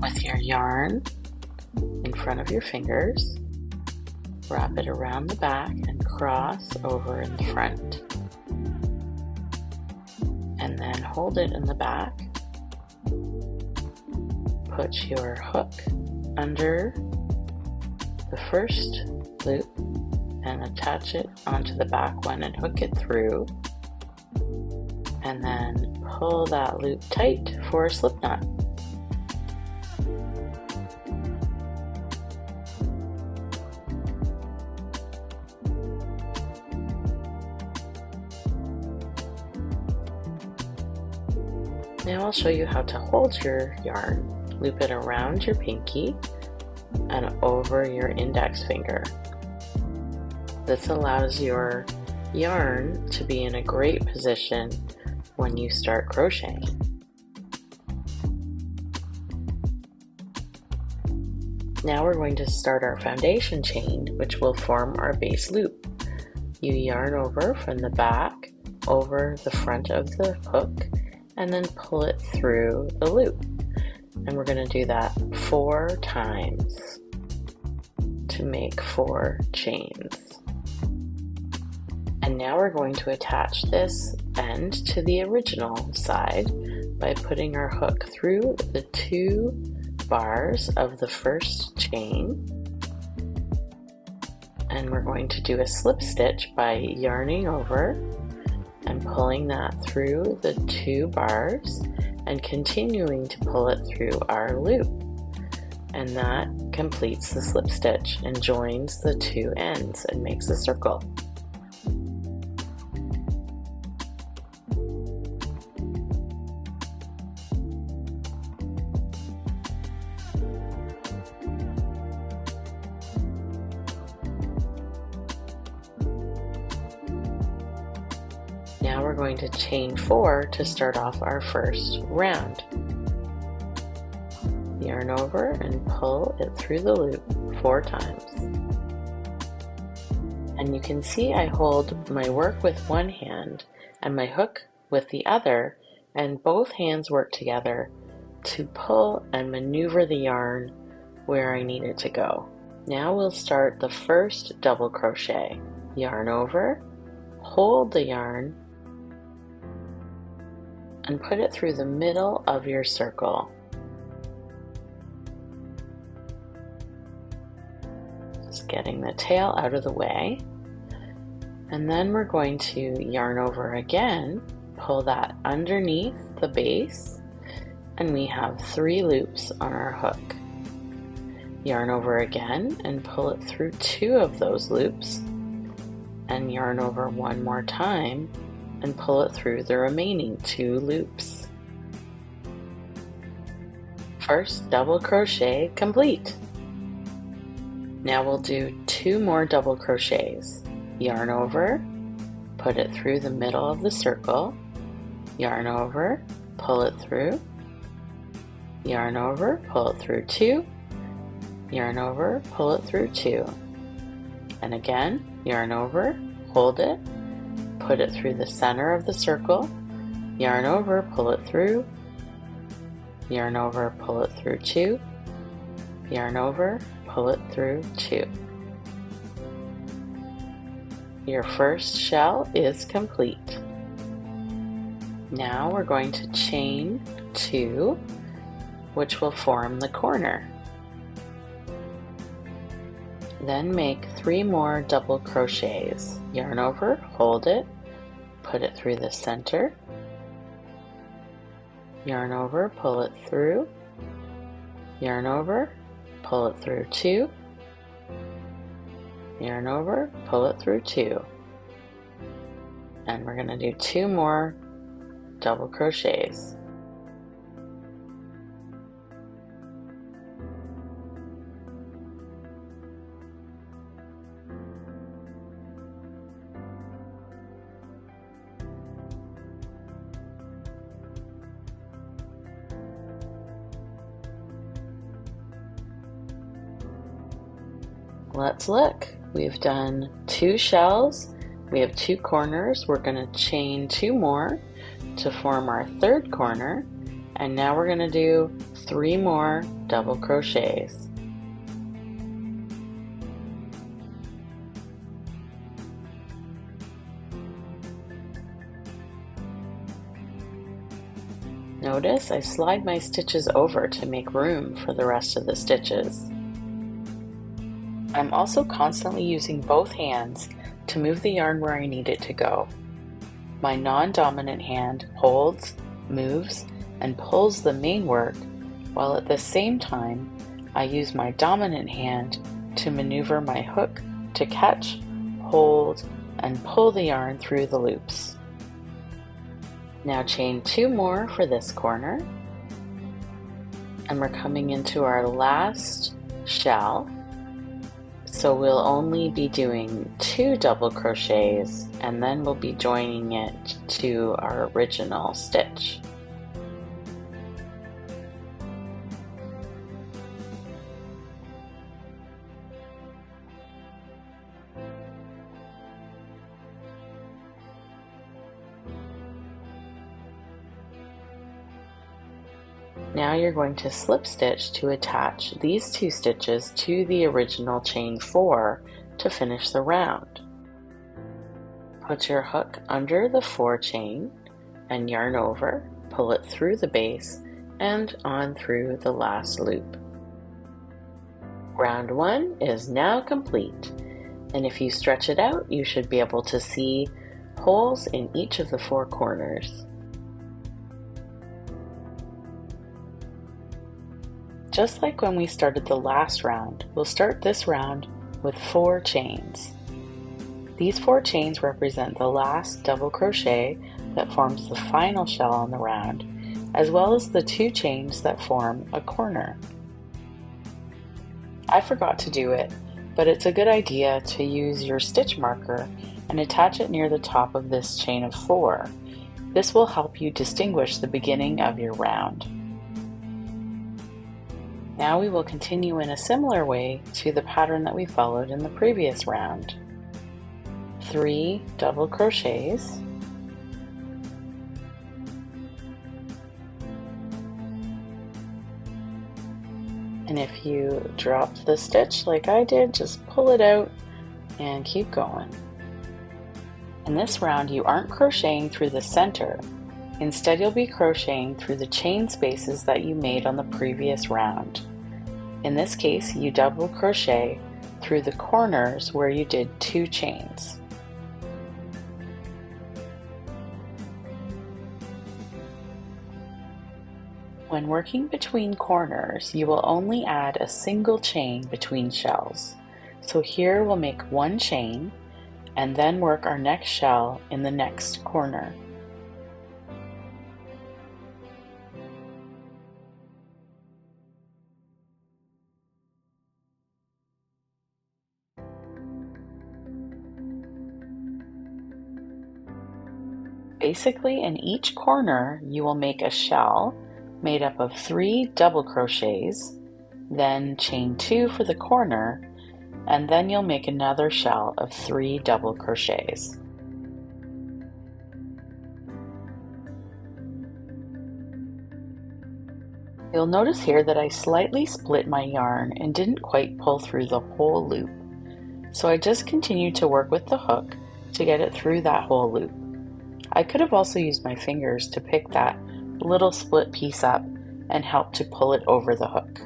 with your yarn in front of your fingers. Wrap it around the back and cross over in the front. And then hold it in the back. Put your hook under the first loop and attach it onto the back one and hook it through. And then pull that loop tight for a slip knot. Now I'll show you how to hold your yarn. Loop it around your pinky and over your index finger. This allows your yarn to be in a great position when you start crocheting. Now we're going to start our foundation chain, which will form our base loop. You yarn over from the back over the front of the hook and then pull it through the loop. And we're going to do that 4 times to make 4 chains. And now we're going to attach this end to the original side by putting our hook through the 2 bars of the first chain. And we're going to do a slip stitch by yarning over and pulling that through the 2 bars and continuing to pull it through our loop. And that completes the slip stitch and joins the 2 ends and makes a circle. Now we're going to chain 4 to start off our first round. Yarn over and pull it through the loop 4 times. And you can see I hold my work with one hand and my hook with the other, and both hands work together to pull and maneuver the yarn where I need it to go. Now we'll start the first double crochet. Yarn over, hold the yarn, and put it through the middle of your circle. Just getting the tail out of the way. And then we're going to yarn over again, pull that underneath the base, and we have 3 loops on our hook. Yarn over again and pull it through 2 of those loops, and yarn over one more time and pull it through the remaining 2 loops. First double crochet complete. Now we'll do 2 more double crochets. Yarn over, put it through the middle of the circle, yarn over, pull it through, yarn over, pull it through 2, yarn over, pull it through 2, and again, yarn over, hold it, put it through the center of the circle, yarn over, pull it through, yarn over, pull it through 2, yarn over, pull it through 2. Your first shell is complete. Now we're going to chain 2, which will form the corner. Then make 3 more double crochets. Yarn over, hold it, put it through the center, yarn over, pull it through, yarn over, pull it through 2, yarn over, pull it through 2, and we're going to do 2 more double crochets. Let's look. We've done 2 shells, we have 2 corners. We're going to chain 2 more to form our 3rd corner, And now we're going to do 3 more double crochets. Notice I slide my stitches over to make room for the rest of the stitches. I'm also constantly using both hands to move the yarn where I need it to go. My non-dominant hand holds, moves, and pulls the main work, while at the same time I use my dominant hand to maneuver my hook to catch, hold, and pull the yarn through the loops. Now chain 2 more for this corner, and we're coming into our last shell. So we'll only be doing 2 double crochets, and then we'll be joining it to our original stitch. Now you're going to slip stitch to attach these 2 stitches to the original chain 4 to finish the round. Put your hook under the 4 chain and yarn over, pull it through the base and on through the last loop. Round 1 is now complete, and if you stretch it out, you should be able to see holes in each of the 4 corners. Just like when we started the last round, we'll start this round with 4 chains. These 4 chains represent the last double crochet that forms the final shell on the round, as well as the 2 chains that form a corner. I forgot to do it, but it's a good idea to use your stitch marker and attach it near the top of this chain of 4. This will help you distinguish the beginning of your round. Now we will continue in a similar way to the pattern that we followed in the previous round. 3 double crochets, and if you drop the stitch like I did, just pull it out and keep going. In this round you aren't crocheting through the center. Instead, you'll be crocheting through the chain spaces that you made on the previous round. In this case, you double crochet through the corners where you did 2 chains. When working between corners, you will only add a single chain between shells. So here we'll make 1 chain and then work our next shell in the next corner. Basically, in each corner you will make a shell made up of 3 double crochets, then chain 2 for the corner, and then you'll make another shell of 3 double crochets. You'll notice here that I slightly split my yarn and didn't quite pull through the whole loop. So I just continued to work with the hook to get it through that whole loop. I could have also used my fingers to pick that little split piece up and help to pull it over the hook.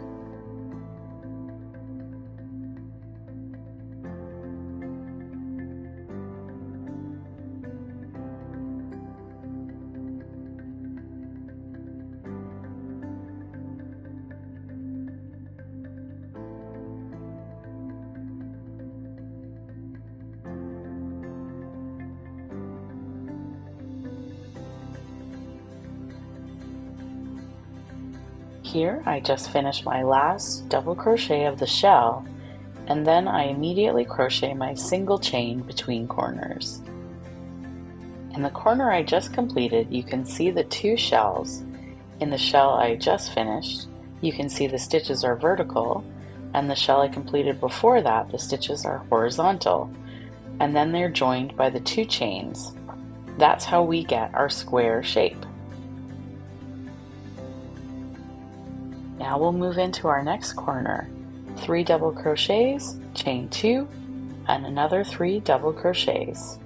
Here I just finished my last double crochet of the shell, and then I immediately crochet my single chain between corners. In the corner I just completed, you can see the 2 shells. In the shell I just finished, you can see the stitches are vertical, and the shell I completed before that, the stitches are horizontal, and then they're joined by the 2 chains. That's how we get our square shape. Now we'll move into our next corner. 3 double crochets, chain 2, and another 3 double crochets.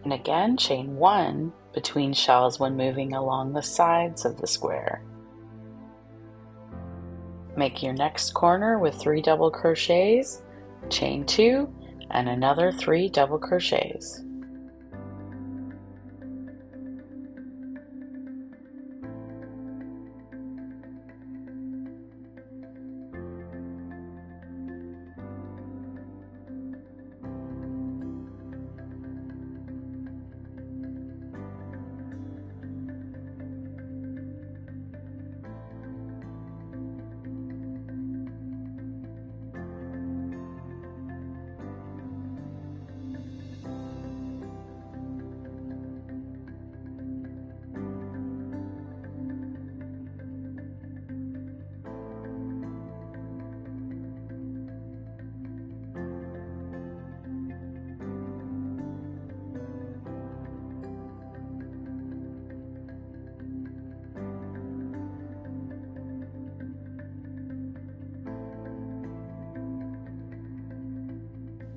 And again, chain 1 between shells when moving along the sides of the square. Make your next corner with 3 double crochets, chain 2, and another 3 double crochets.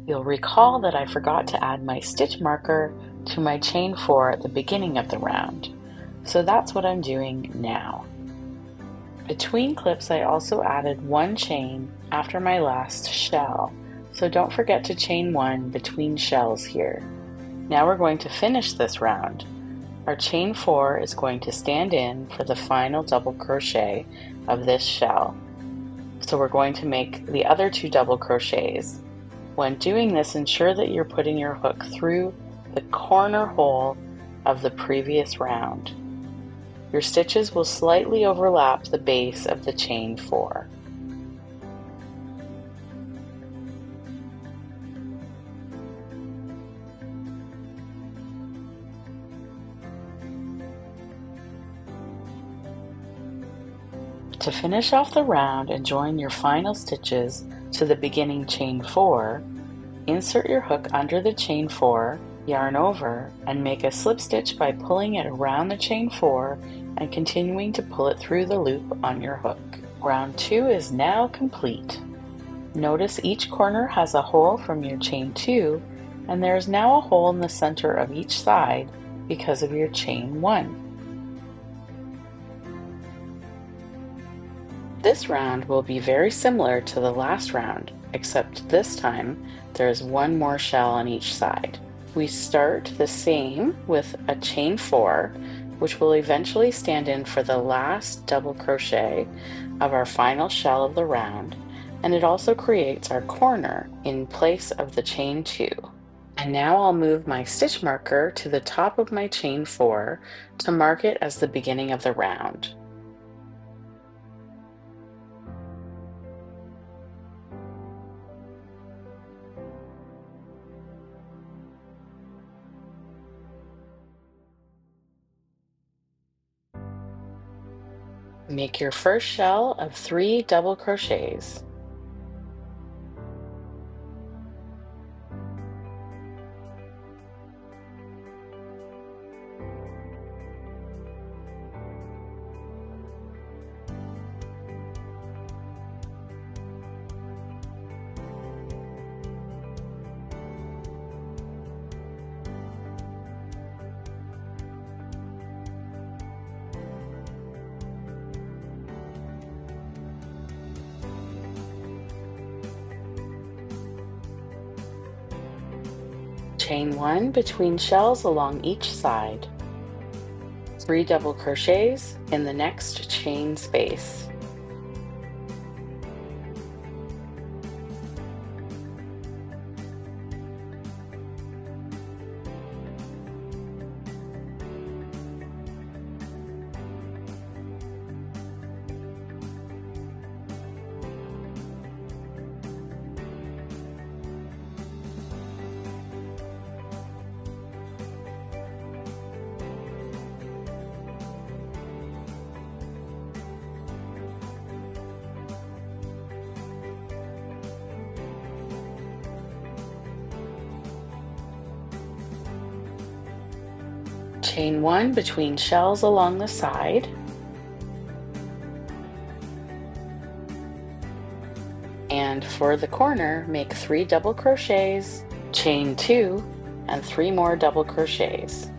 You'll recall that I forgot to add my stitch marker to my chain 4 at the beginning of the round, so that's what I'm doing now. Between clips I also added 1 chain after my last shell, so don't forget to chain 1 between shells here. Now we're going to finish this round. Our chain 4 is going to stand in for the final double crochet of this shell, so we're going to make the other 2 double crochets. When doing this, ensure that you're putting your hook through the corner hole of the previous round. Your stitches will slightly overlap the base of the chain 4. To finish off the round and join your final stitches to the beginning chain 4, insert your hook under the chain 4, yarn over, and make a slip stitch by pulling it around the chain 4 and continuing to pull it through the loop on your hook. Round 2 is now complete. Notice each corner has a hole from your chain 2, and there is now a hole in the center of each side because of your chain 1. This round will be very similar to the last round, except this time there is 1 more shell on each side. We start the same with a chain 4, which will eventually stand in for the last double crochet of our final shell of the round, and it also creates our corner in place of the chain 2. And now I'll move my stitch marker to the top of my chain 4 to mark it as the beginning of the round. Make your first shell of 3 double crochets. Chain 1 between shells along each side. 3 double crochets in the next chain space. Chain 1 between shells along the side, and for the corner make 3 double crochets, chain 2 and 3 more double crochets.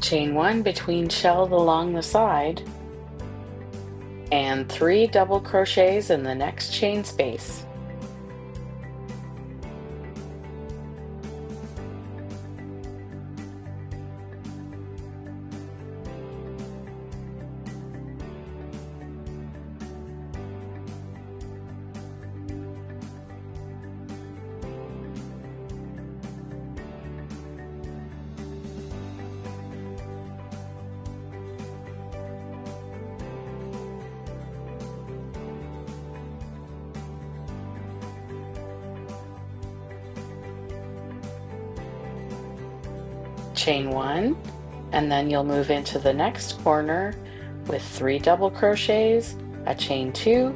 Chain 1 between shells along the side, and 3 double crochets in the next chain space. Chain 1, and then you'll move into the next corner with 3 double crochets, a chain 2,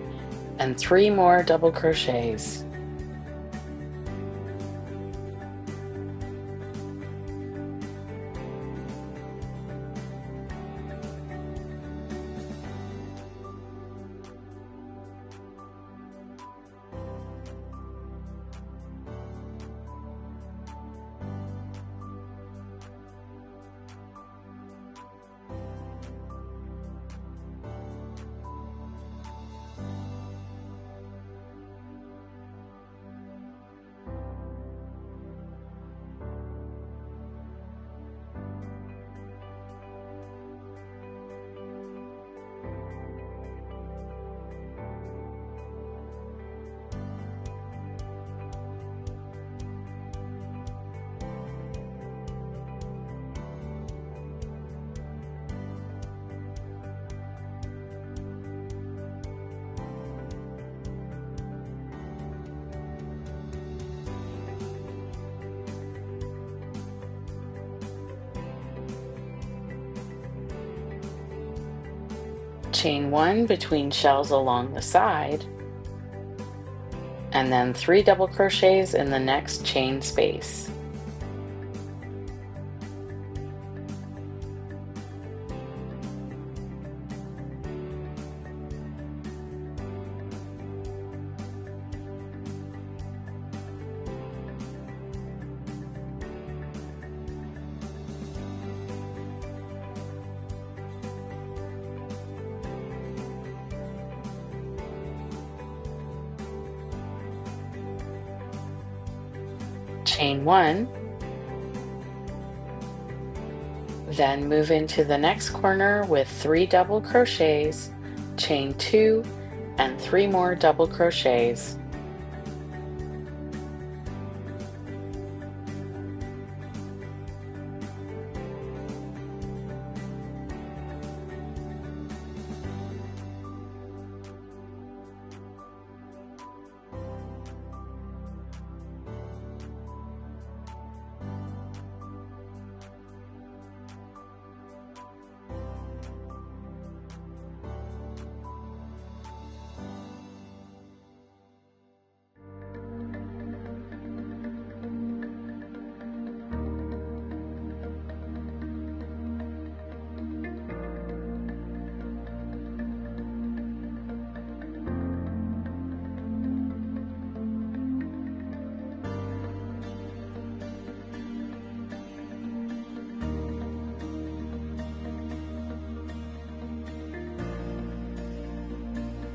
and 3 more double crochets. Chain 1 between shells along the side, and then 3 double crochets in the next chain space. Chain 1, then move into the next corner with 3 double crochets, chain 2 and 3 more double crochets.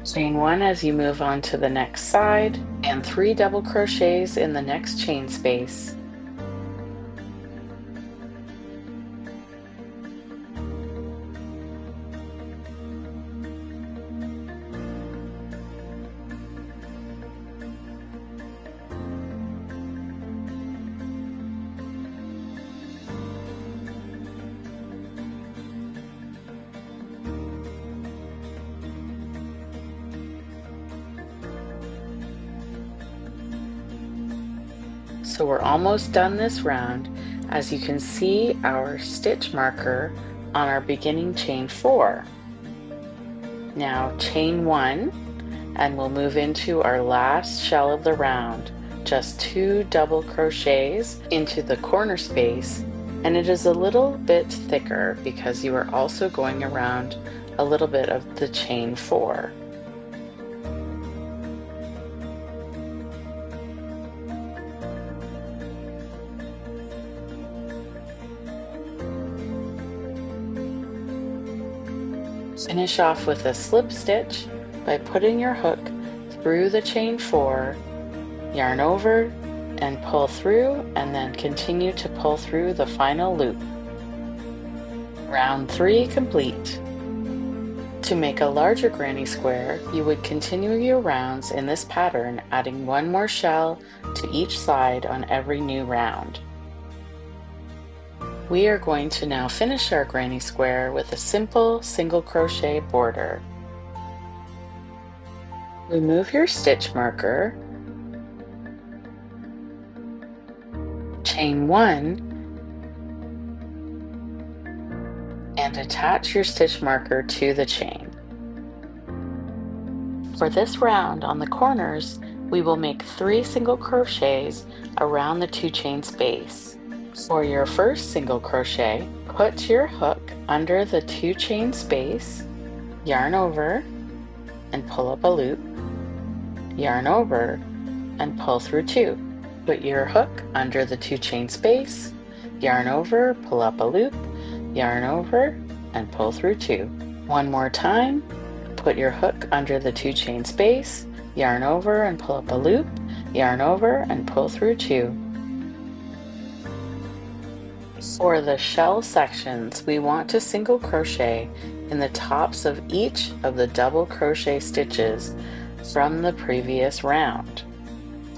Chain 1 as you move on to the next side, and 3 double crochets in the next chain space. So we're almost done this round. As you can see, our stitch marker on our beginning chain 4. Now chain 1, and we'll move into our last shell of the round. Just 2 double crochets into the corner space, and it is a little bit thicker because you are also going around a little bit of the chain 4. Finish off with a slip stitch by putting your hook through the chain 4, yarn over and pull through, and then continue to pull through the final loop. Round 3 complete. To make a larger granny square, you would continue your rounds in this pattern, adding 1 more shell to each side on every new round. We are going to now finish our granny square with a simple single crochet border. Remove your stitch marker, chain 1, and attach your stitch marker to the chain. For this round on the corners, we will make 3 single crochets around the 2 chain space. For your first single crochet, put your hook under the 2 chain space, yarn over and pull up a loop, yarn over and pull through 2. Put your hook under the 2 chain space, yarn over, pull up a loop, yarn over and pull through 2. One more time, put your hook under the 2 chain space, yarn over and pull up a loop, yarn over and pull through 2. For the shell sections, we want to single crochet in the tops of each of the double crochet stitches from the previous round.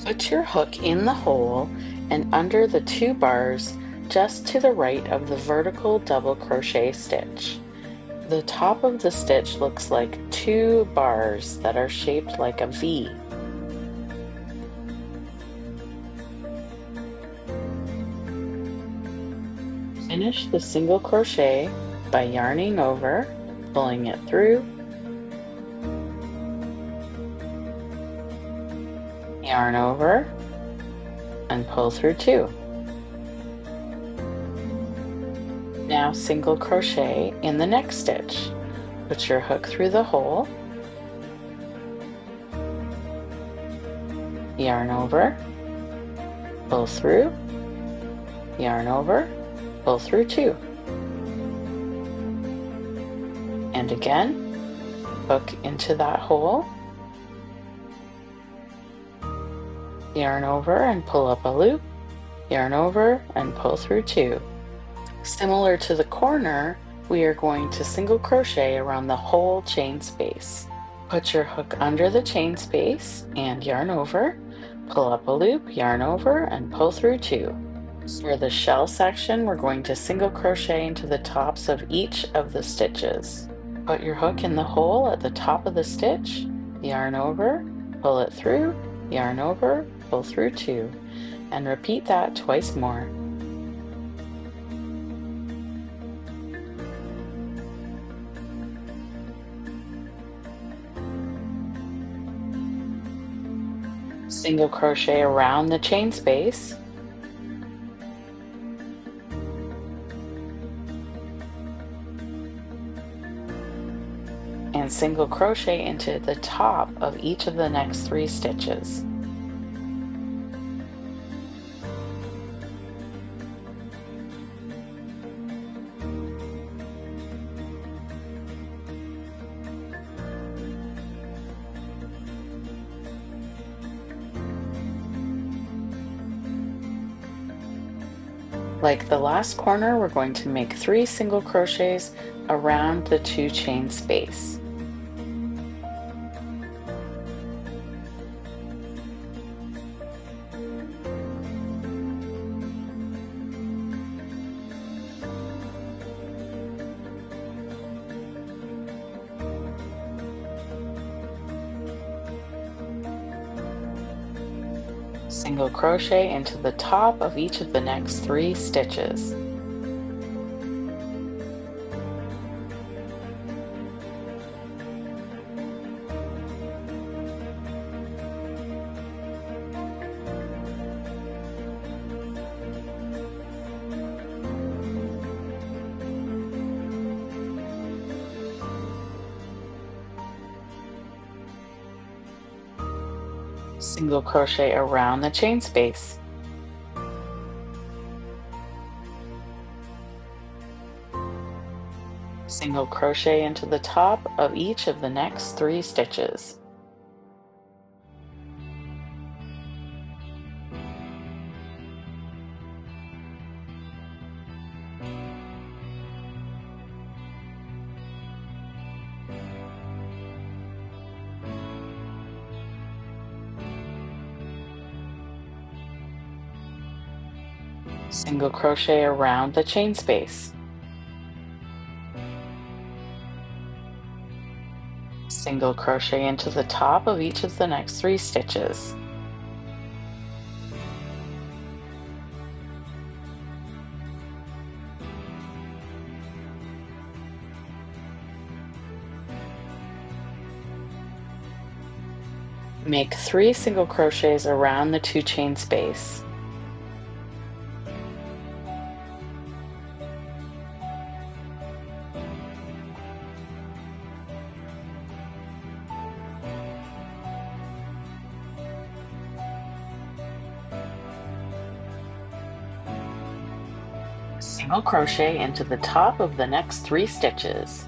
Put your hook in the hole and under the 2 bars just to the right of the vertical double crochet stitch. The top of the stitch looks like 2 bars that are shaped like a V. Finish the single crochet by yarning over, pulling it through, yarn over, and pull through 2. Now single crochet in the next stitch. Put your hook through the hole, yarn over, pull through, yarn over, pull through 2. And again, hook into that hole, yarn over and pull up a loop, yarn over and pull through 2. Similar to the corner, we are going to single crochet around the whole chain space. Put your hook under the chain space and yarn over, pull up a loop, yarn over and pull through 2. For the shell section, we're going to single crochet into the tops of each of the stitches. Put your hook in the hole at the top of the stitch, yarn over, pull it through, yarn over, pull through 2, and repeat that twice more. Single crochet around the chain space, and single crochet into the top of each of the next 3 stitches. Like the last corner, we're going to make 3 single crochets around the 2 chain space. Single crochet into the top of each of the next 3 stitches. Single crochet around the chain space. Single crochet into the top of each of the next 3 stitches. Single crochet around the chain space. Single crochet into the top of each of the next 3 stitches. Make 3 single crochets around the 2 chain space. Single crochet into the top of the next 3 stitches.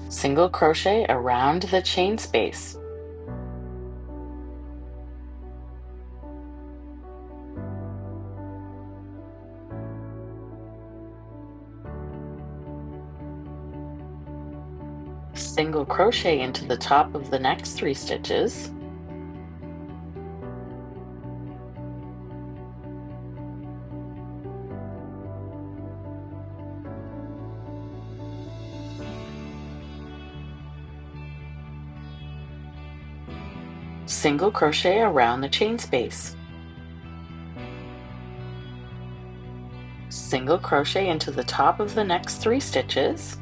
Single crochet around the chain space. Single crochet into the top of the next 3 stitches. Single crochet around the chain space. Single crochet into the top of the next 3 stitches.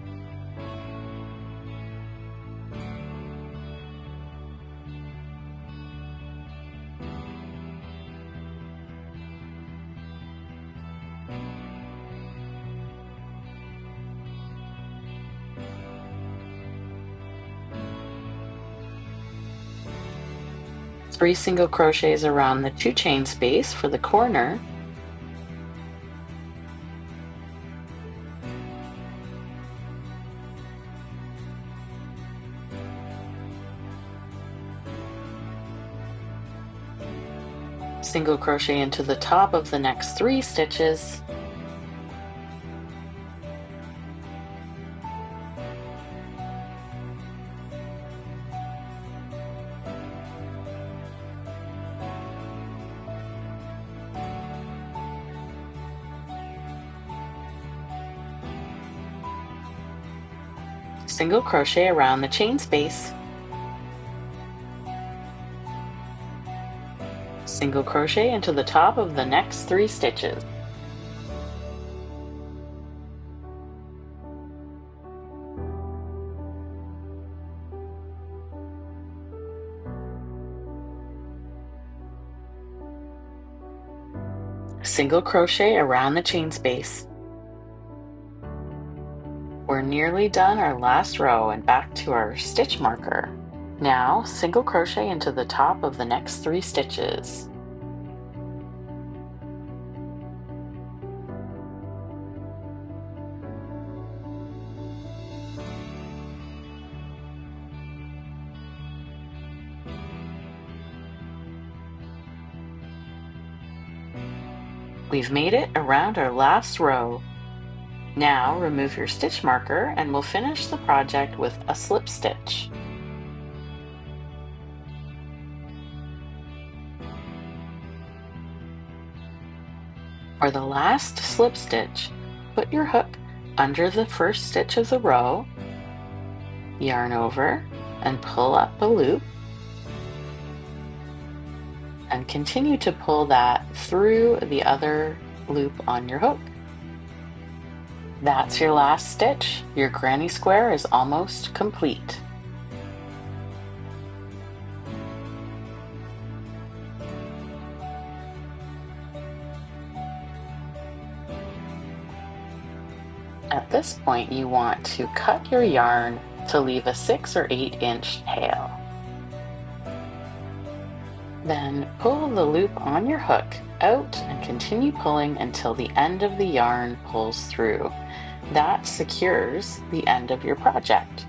Three single crochets around the 2 chain space for the corner. Single crochet into the top of the next 3 stitches. Single crochet around the chain space. Single crochet into the top of the next 3 stitches. Single crochet around the chain space. We're nearly done our last row and back to our stitch marker. Now single crochet into the top of the next 3 stitches. We've made it around our last row. Now remove your stitch marker and we'll finish the project with a slip stitch. For the last slip stitch, put your hook under the first stitch of the row, yarn over, and pull up a loop, and continue to pull that through the other loop on your hook. That's your last stitch. Your granny square is almost complete. At this point, you want to cut your yarn to leave a 6 or 8 inch tail. Then pull the loop on your hook out and continue pulling until the end of the yarn pulls through. That secures the end of your project.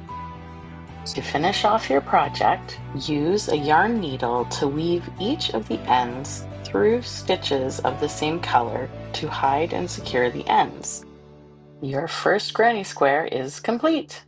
To finish off your project, use a yarn needle to weave each of the ends through stitches of the same color to hide and secure the ends. Your first granny square is complete.